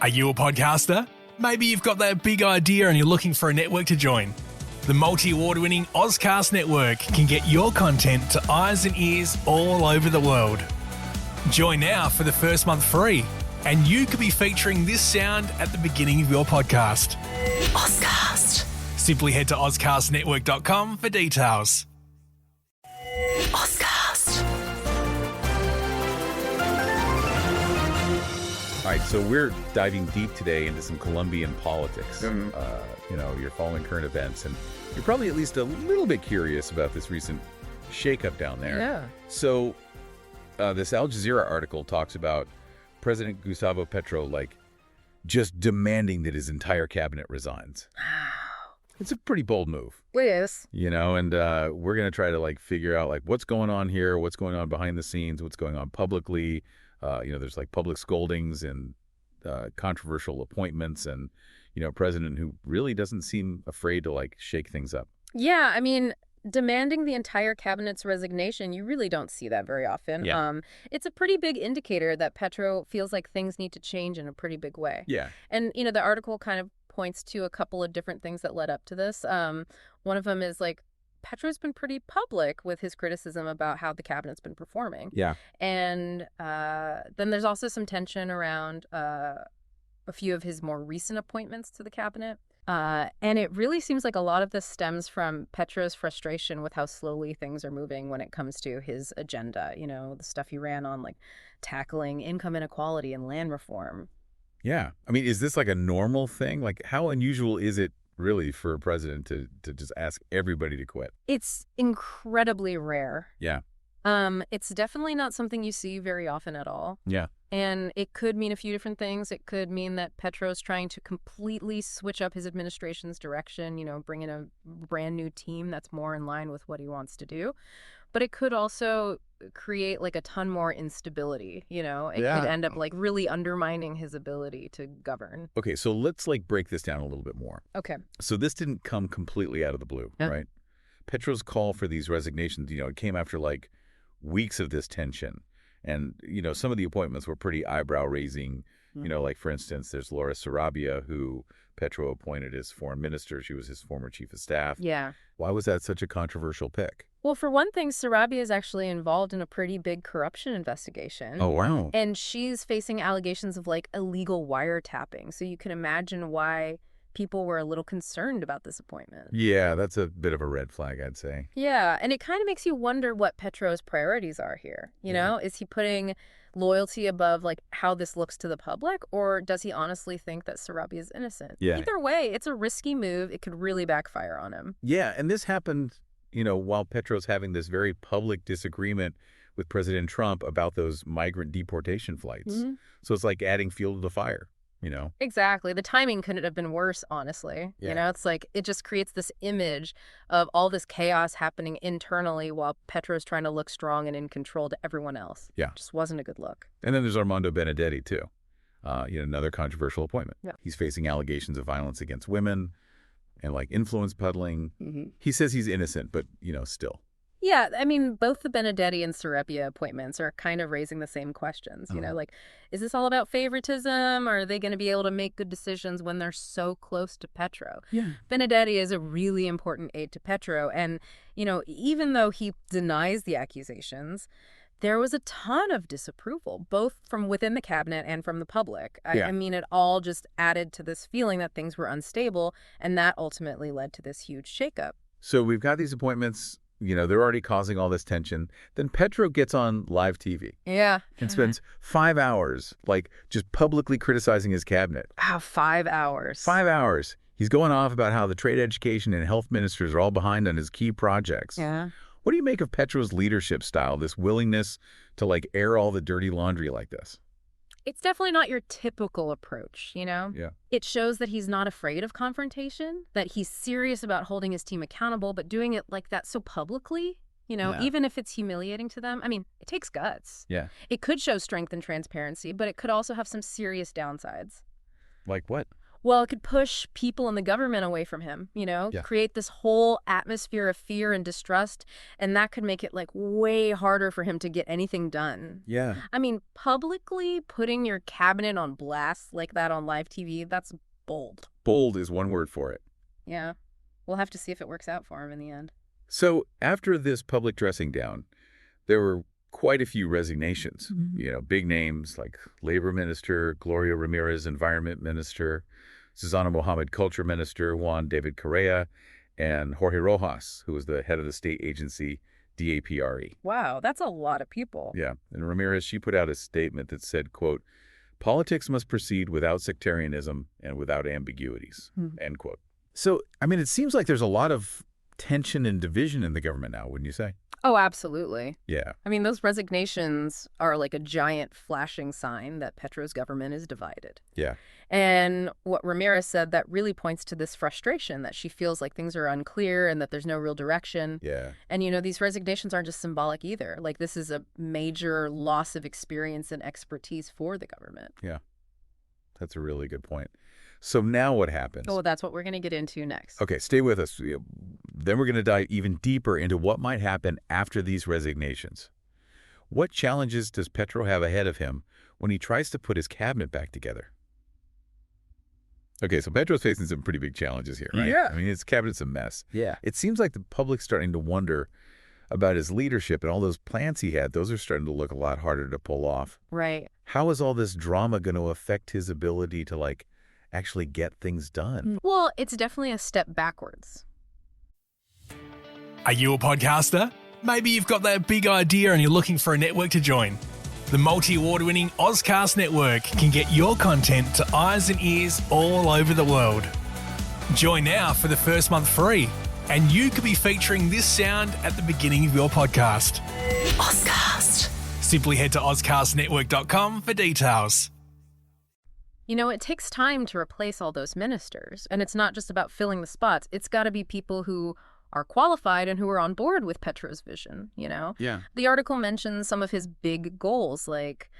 Are you a podcaster? Maybe you've got that big idea and you're looking for a network to join. The multi-award-winning Ozcast Network can get your content to eyes and ears all over the world. Join now for the first month free, and you could be featuring this sound at the beginning of your podcast. Ozcast. Simply head to ozcastnetwork.com for details. Ozcast. All right, so we're diving deep today into some Colombian politics. You're following current events, and you're probably at least a little bit curious about this recent shakeup down there. Yeah. So this Al Jazeera article talks about President Gustavo Petro, just demanding that his entire cabinet resigns. It's a pretty bold move. It is. And we're going to try to, figure out, what's going on here, what's going on behind the scenes, what's going on publicly. There's public scoldings and controversial appointments and, a president who really doesn't seem afraid to shake things up. Yeah, I mean, demanding the entire cabinet's resignation, you really don't see that very often. Yeah. It's a pretty big indicator that Petro feels like things need to change in a pretty big way. Yeah. And, the article kind of points to a couple of different things that led up to this. One of them is Petro's been pretty public with his criticism about how the cabinet's been performing. Yeah. And then there's also some tension around a few of his more recent appointments to the cabinet. And it really seems like a lot of this stems from Petro's frustration with how slowly things are moving when it comes to his agenda. The stuff he ran on, tackling income inequality and land reform. Yeah. I mean, is this a normal thing? How unusual is it really for a president to just ask everybody to quit? It's incredibly rare. Yeah. It's definitely not something you see very often at all. Yeah. And it could mean a few different things. It could mean that Petro's trying to completely switch up his administration's direction, bring in a brand new team that's more in line with what he wants to do. But it could also create a ton more instability, It could end up really undermining his ability to govern. Okay, so let's break this down a little bit more. Okay. So this didn't come completely out of the blue, right? Petro's call for these resignations, it came after weeks of this tension. And, some of the appointments were pretty eyebrow-raising. For instance, there's Laura Sarabia, who Petro appointed as foreign minister. She was his former chief of staff. Yeah. Why was that such a controversial pick? Well, for one thing, Sarabia is actually involved in a pretty big corruption investigation. Oh, wow. And she's facing allegations of illegal wiretapping. So you can imagine why people were a little concerned about this appointment. Yeah, that's a bit of a red flag, I'd say. Yeah, and it kind of makes you wonder what Petro's priorities are here. Is he putting loyalty above how this looks to the public, or does he honestly think that Sarabia is innocent? Yeah. Either way, it's a risky move. It could really backfire on him. Yeah, and this happened, while Petro's having this very public disagreement with President Trump about those migrant deportation flights. Mm-hmm. So it's adding fuel to the fire. Exactly. The timing couldn't have been worse, honestly. Yeah. It's it just creates this image of all this chaos happening internally while Petro's trying to look strong and in control to everyone else. Yeah. Just wasn't a good look. And then there's Armando Benedetti, too. Another controversial appointment. Yeah. He's facing allegations of violence against women and influence peddling. Mm-hmm. He says he's innocent, but, still. Yeah, I mean, both the Benedetti and Sarabia appointments are kind of raising the same questions. Is this all about favoritism? Or are they going to be able to make good decisions when they're so close to Petro? Yeah. Benedetti is a really important aide to Petro. And, even though he denies the accusations, there was a ton of disapproval, both from within the cabinet and from the public. I mean, it all just added to this feeling that things were unstable. And that ultimately led to this huge shakeup. So we've got these appointments. They're already causing all this tension. Then Petro gets on live TV. Yeah. And spends 5 hours, just publicly criticizing his cabinet. Wow, 5 hours. 5 hours. He's going off about how the trade, education, and health ministers are all behind on his key projects. Yeah. What do you make of Petro's leadership style, this willingness to, air all the dirty laundry like this? It's definitely not your typical approach, Yeah. It shows that he's not afraid of confrontation, that he's serious about holding his team accountable, but doing it like that so publicly, even if it's humiliating to them. I mean, it takes guts. Yeah. It could show strength and transparency, but it could also have some serious downsides. Like what? Well, it could push people in the government away from him, create this whole atmosphere of fear and distrust, and that could make it like way harder for him to get anything done. Yeah. I mean, publicly putting your cabinet on blast like that on live TV, that's bold. Bold is one word for it. Yeah. We'll have to see if it works out for him in the end. So after this public dressing down, there were quite a few resignations. Big names like Labor Minister, Gloria Ramirez, Environment Minister, Susana Mohammed, Culture Minister, Juan David Correa, and Jorge Rojas, who was the head of the state agency DAPRE. Wow, that's a lot of people. Yeah, and Ramirez, she put out a statement that said, quote, "Politics must proceed without sectarianism and without ambiguities," end quote. So, I mean, it seems like there's a lot of tension and division in the government now, wouldn't you say? Oh, absolutely. Yeah. I mean, those resignations are like a giant flashing sign that Petro's government is divided. Yeah. And what Ramirez said, that really points to this frustration that she feels like things are unclear and that there's no real direction. Yeah. And, these resignations aren't just symbolic either. Like, this is a major loss of experience and expertise for the government. Yeah. That's a really good point. So now what happens? Oh, that's what we're going to get into next. Okay, stay with us. Then we're going to dive even deeper into what might happen after these resignations. What challenges does Petro have ahead of him when he tries to put his cabinet back together? Okay, so Petro's facing some pretty big challenges here, right? Yeah. I mean, his cabinet's a mess. Yeah. It seems like the public's starting to wonder about his leadership, and all those plans he had, those are starting to look a lot harder to pull off. Right. How is all this drama going to affect his ability to, actually get things done? Well, it's definitely a step backwards. Are you a podcaster? Maybe you've got that big idea and you're looking for a network to join. The multi-award-winning Ozcast Network can get your content to eyes and ears all over the world. Join now for the first month free, and you could be featuring this sound at the beginning of your podcast. Ozcast. Simply head to ozcastnetwork.com for details. It takes time to replace all those ministers, and it's not just about filling the spots. It's got to be people who are qualified and who are on board with Petro's vision, Yeah. The article mentions some of his big goals, like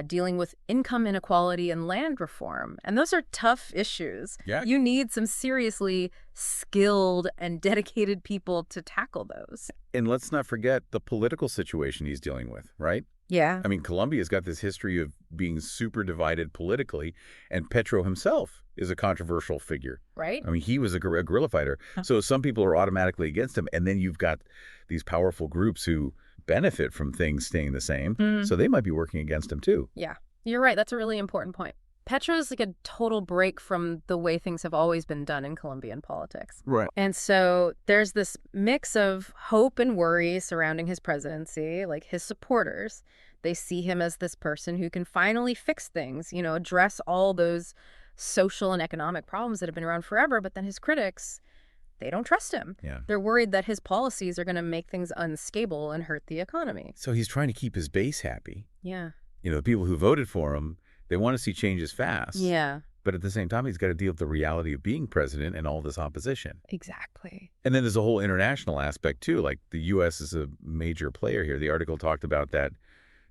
dealing with income inequality and land reform. And those are tough issues. Yeah. You need some seriously skilled and dedicated people to tackle those. And let's not forget the political situation he's dealing with, right? Yeah. I mean, Colombia's got this history of being super divided politically, and Petro himself is a controversial figure. Right. I mean, he was a guerrilla fighter. So some people are automatically against him, and then you've got these powerful groups who benefit from things staying the same, so they might be working against him too. Yeah, you're right. That's a really important point. Petro's like a total break from the way things have always been done in Colombian politics. Right. And so there's this mix of hope and worry surrounding his presidency. Like, his supporters, they see him as this person who can finally fix things, address all those social and economic problems that have been around forever. But then his critics, they don't trust him. Yeah. They're worried that his policies are going to make things unstable and hurt the economy. So he's trying to keep his base happy. Yeah. The people who voted for him, they want to see changes fast. Yeah. But at the same time, he's got to deal with the reality of being president and all this opposition. Exactly. And then there's a whole international aspect, too. Like, the U.S. is a major player here. The article talked about that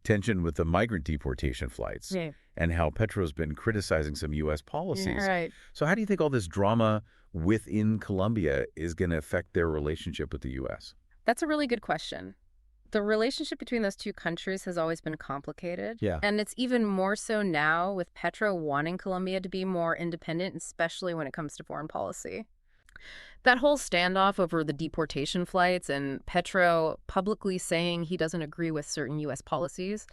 tension with the migrant deportation flights, Yeah. and how Petro's been criticizing some U.S. policies. Yeah, right. So how do you think all this drama within Colombia is going to affect their relationship with the U.S.? That's a really good question. The relationship between those two countries has always been complicated. Yeah. And it's even more so now with Petro wanting Colombia to be more independent, especially when it comes to foreign policy. That whole standoff over the deportation flights and Petro publicly saying he doesn't agree with certain U.S. policies,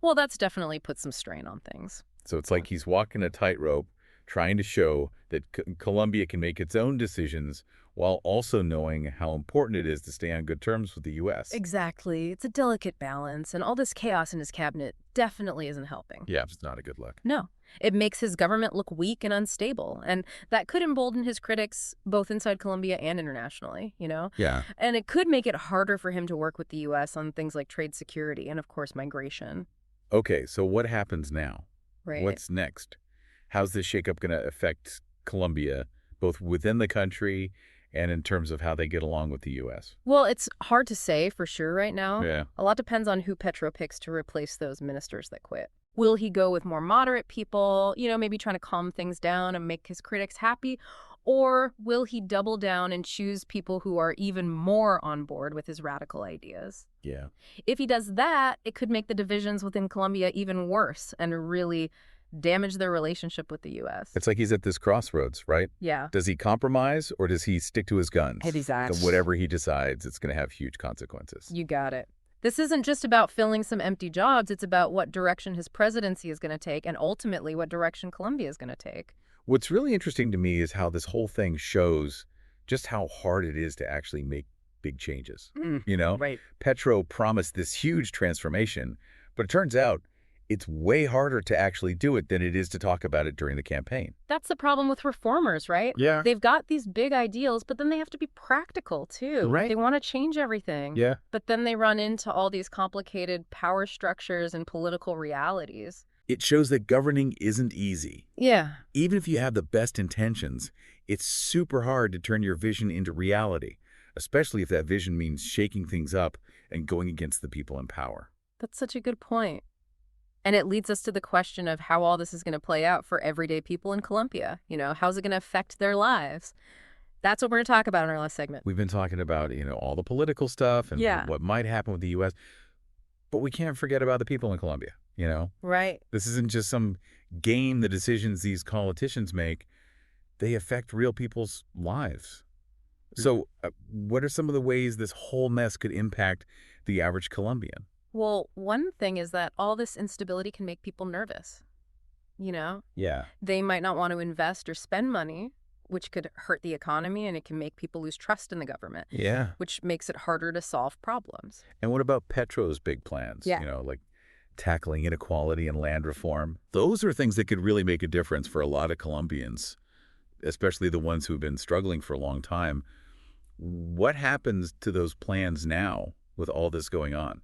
well, that's definitely put some strain on things. So it's like he's walking a tightrope, trying to show that Colombia can make its own decisions while also knowing how important it is to stay on good terms with the U.S. Exactly. It's a delicate balance, and all this chaos in his cabinet definitely isn't helping. Yeah, it's not a good look. No. It makes his government look weak and unstable, and that could embolden his critics both inside Colombia and internationally, Yeah. And it could make it harder for him to work with the U.S. on things like trade security and, of course, migration. Okay, so what happens now? Right. What's next? How's this shakeup going to affect Colombia, both within the country and in terms of how they get along with the U.S.? Well, it's hard to say for sure right now. Yeah. A lot depends on who Petro picks to replace those ministers that quit. Will he go with more moderate people, maybe trying to calm things down and make his critics happy? Or will he double down and choose people who are even more on board with his radical ideas? Yeah. If he does that, it could make the divisions within Colombia even worse and really damage their relationship with the U.S. It's like he's at this crossroads, right? Yeah. Does he compromise or does he stick to his guns? Exactly. So whatever he decides, it's going to have huge consequences. You got it. This isn't just about filling some empty jobs. It's about what direction his presidency is going to take and ultimately what direction Colombia is going to take. What's really interesting to me is how this whole thing shows just how hard it is to actually make big changes. Right. Petro promised this huge transformation, but it turns out it's way harder to actually do it than it is to talk about it during the campaign. That's the problem with reformers, right? Yeah. They've got these big ideals, but then they have to be practical, too. Right. They want to change everything. Yeah. But then they run into all these complicated power structures and political realities. It shows that governing isn't easy. Yeah. Even if you have the best intentions, it's super hard to turn your vision into reality, especially if that vision means shaking things up and going against the people in power. That's such a good point. And it leads us to the question of how all this is going to play out for everyday people in Colombia. How's it going to affect their lives? That's what we're going to talk about in our last segment. We've been talking about, all the political stuff and Yeah. what might happen with the U.S., but we can't forget about the people in Colombia, Right. This isn't just some game, the decisions these politicians make. They affect real people's lives. So what are some of the ways this whole mess could impact the average Colombian? Well, one thing is that all this instability can make people nervous. Yeah. They might not want to invest or spend money, which could hurt the economy, and it can make people lose trust in the government. Yeah. Which makes it harder to solve problems. And what about Petro's big plans? Yeah. Like tackling inequality and land reform. Those are things that could really make a difference for a lot of Colombians, especially the ones who've been struggling for a long time. What happens to those plans now with all this going on?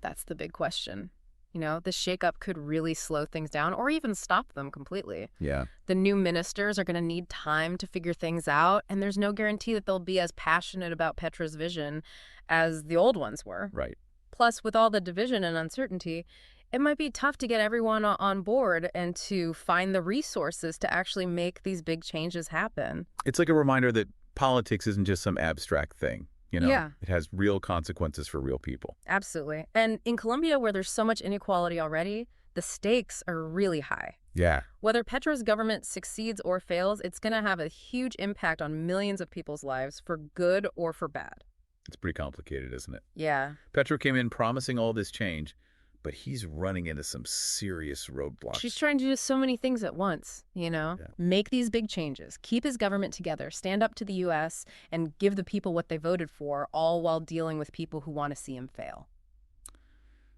That's the big question. The shakeup could really slow things down or even stop them completely. Yeah. The new ministers are going to need time to figure things out, and there's no guarantee that they'll be as passionate about Petro's vision as the old ones were. Right. Plus, with all the division and uncertainty, it might be tough to get everyone on board and to find the resources to actually make these big changes happen. It's like a reminder that politics isn't just some abstract thing. Yeah. It has real consequences for real people. Absolutely. And in Colombia, where there's so much inequality already, the stakes are really high. Yeah. Whether Petro's government succeeds or fails, it's going to have a huge impact on millions of people's lives, for good or for bad. It's pretty complicated, isn't it? Yeah. Petro came in promising all this change, but he's running into some serious roadblocks. She's trying to do so many things at once, Yeah. Make these big changes, keep his government together, stand up to the U.S., and give the people what they voted for, all while dealing with people who want to see him fail.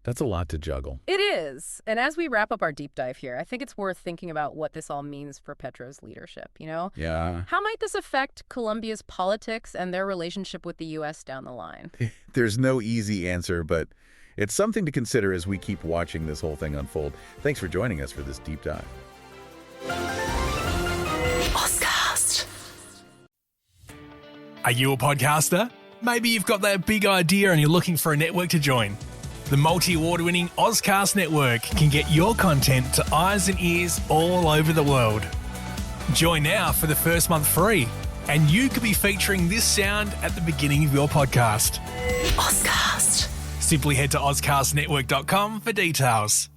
That's a lot to juggle. It is. And as we wrap up our deep dive here, I think it's worth thinking about what this all means for Petro's leadership, Yeah. How might this affect Colombia's politics and their relationship with the U.S. down the line? There's no easy answer, but it's something to consider as we keep watching this whole thing unfold. Thanks for joining us for this deep dive. Oscast. Are you a podcaster? Maybe you've got that big idea and you're looking for a network to join. The multi-award-winning Oscast network can get your content to eyes and ears all over the world. Join now for the first month free, and you could be featuring this sound at the beginning of your podcast. Oscast. Simply head to oscastnetwork.com for details.